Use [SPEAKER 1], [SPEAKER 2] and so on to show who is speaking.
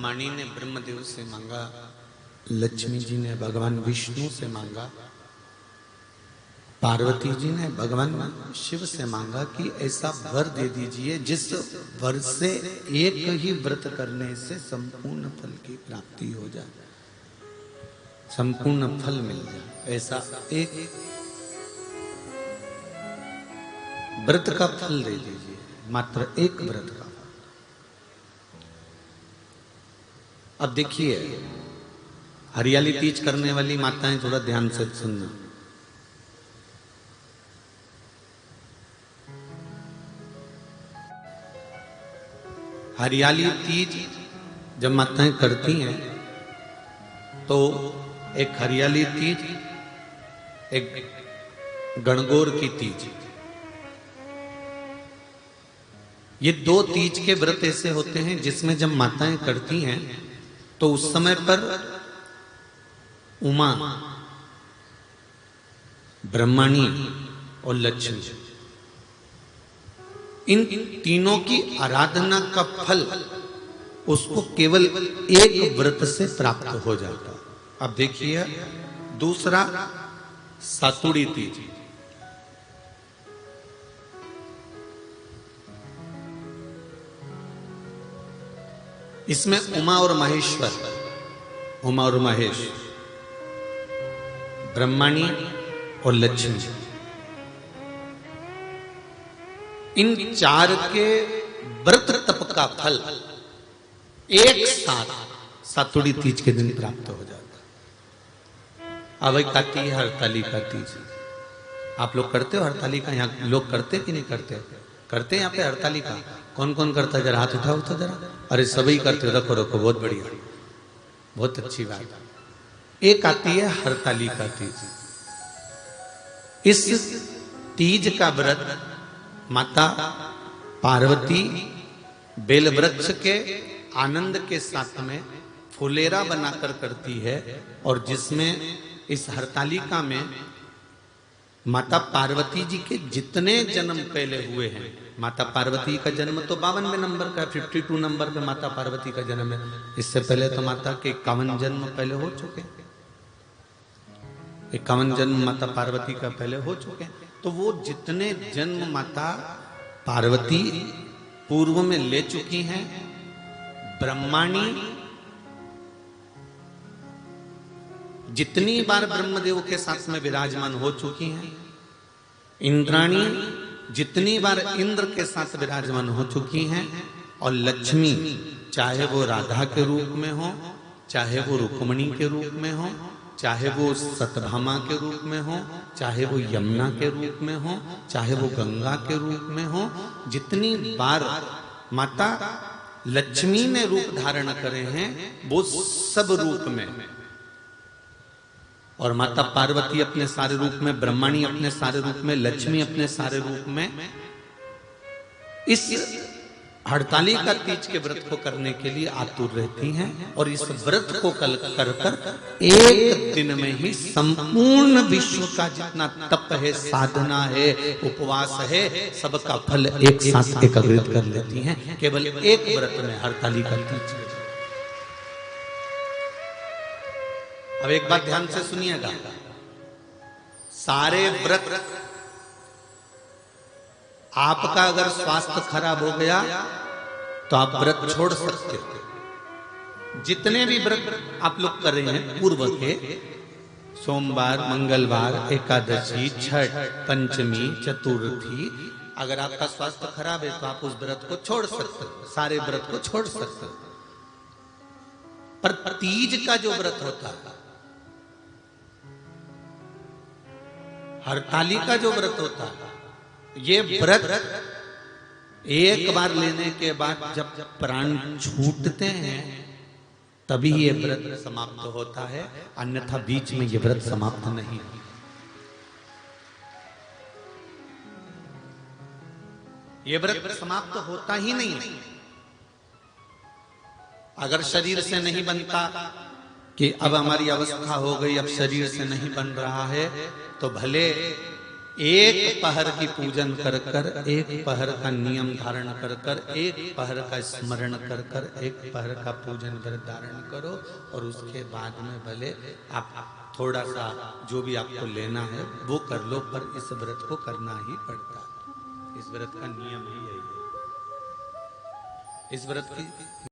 [SPEAKER 1] ब्रह्माणी ने ब्रह्मदेव से मांगा, लक्ष्मी जी ने भगवान विष्णु से मांगा, पार्वती जी ने भगवान शिव से मांगा कि ऐसा वर दे दीजिए जिस वर से एक ही व्रत करने से संपूर्ण फल की प्राप्ति हो जाए, संपूर्ण फल मिल जाए। ऐसा एक व्रत का फल दे दीजिए, मात्र एक व्रत का। अब देखिए, हरियाली तीज करने वाली माताएं थोड़ा ध्यान से सुनना। हरियाली तीज जब माताएं करती हैं तो एक हरियाली तीज, एक गणगौर की तीज, ये दो तीज के व्रत ऐसे होते हैं जिसमें जब माताएं करती हैं तो उस समय पर उमा, ब्रह्माणी और लक्ष्मी, इन तीनों की आराधना का फल उसको केवल एक व्रत से प्राप्त हो जाता। अब देखिए दूसरा सातुड़ी तीज। इसमें उमा और महेश्वर, उमा और महेश, ब्रह्माणी और लक्ष्मी, इन चार के व्रत तप का फल एक साथ सातुड़ी तीज के दिन प्राप्त हो जाता। अब एक आती है हरतालिका तीज। आप लोग करते हो हरतालिका? यहाँ लोग करते कि नहीं करते? करते हैं यहाँ पे हरतालिका? कौन कौन करता है? जरा हाथ उठाओ तो जरा। अरे सभी करते हो, रखो रखो, बहुत बढ़िया, बहुत अच्छी बात। एक आती है हरतालिका तीज। इस तीज का व्रत माता पार्वती बेलवृक्ष के आनंद के साथ में फुलेरा बनाकर करती है, और जिसमें इस हरतालिका में माता पार्वती जी के जितने जन्म पहले हुए हैं, माता पार्वती का जन्म तो 52वें नंबर का, 52 नंबर पे माता पार्वती का जन्म है। इससे पहले तो माता के 51 जन्म पहले हो चुके, 51 जन्म माता पार्वती का पहले हो चुके। तो वो जितने जन्म माता पार्वती पूर्व में ले चुकी हैं, ब्रह्माणी जितनी बार ब्रह्मदेव के साथ में विराजमान हो चुकी हैं, इंद्राणी जितनी बार इंद्र के साथ विराजमान हो चुकी हैं, और लक्ष्मी चाहे वो राधा के रूप में हो, चाहे वो रुक्मणी के रूप में हो, चाहे वो सतभामा के रूप में हो, चाहे वो यमुना के रूप में हो, चाहे वो गंगा के रूप में हो, जितनी बार माता लक्ष्मी ने रूप धारण करे हैं वो सब रूप में, और माता पार्वती अपने सारे रूप में, ब्रह्माणी अपने सारे रूप में, लक्ष्मी अपने सारे रूप में, इस हड़तालिका तीज के व्रत को करने के लिए आतुर रहती हैं। और इस व्रत को कर एक दिन में ही संपूर्ण विश्व का जितना तप है, साधना है, उपवास है, सबका फल एक साथ एकत्रित कर लेती हैं केवल एक व्रत में, हड़तालिका तीज। अब एक बात ध्यान से सुनिएगा, सारे व्रत, आपका अगर स्वास्थ्य खराब हो गया तो आप व्रत छोड़ सकते हो। जितने भी व्रत आप लोग कर रहे हैं पूर्व के, सोमवार, मंगलवार, एकादशी, छठ, पंचमी, चतुर्थी, अगर आपका स्वास्थ्य खराब है तो आप उस व्रत को छोड़ सकते हो, सारे व्रत को छोड़ सकते हो। पर तीज का जो व्रत होता है, हरतालिका जो व्रत होता है, ये व्रत एक बार लेने के बाद जब प्राण छूटते हैं तभी ये व्रत समाप्त होता है, अन्यथा बीच में ये व्रत समाप्त नहीं। ये व्रत समाप्त होता ही नहीं। अगर शरीर से नहीं बनता कि अब हमारी अवस्था हो गई, अब शरीर से नहीं बन रहा है, तो भले एक पहर की पूजन कर कर, एक पहर का नियम धारण कर कर, एक पहर का स्मरण कर कर, एक पहर का पूजन व्रत धारण करो। और उसके बाद में भले आप थोड़ा सा जो भी आपको लेना है वो कर लो, पर इस व्रत को करना ही पड़ता है। इस व्रत का नियम ही यही है। इस व्रत की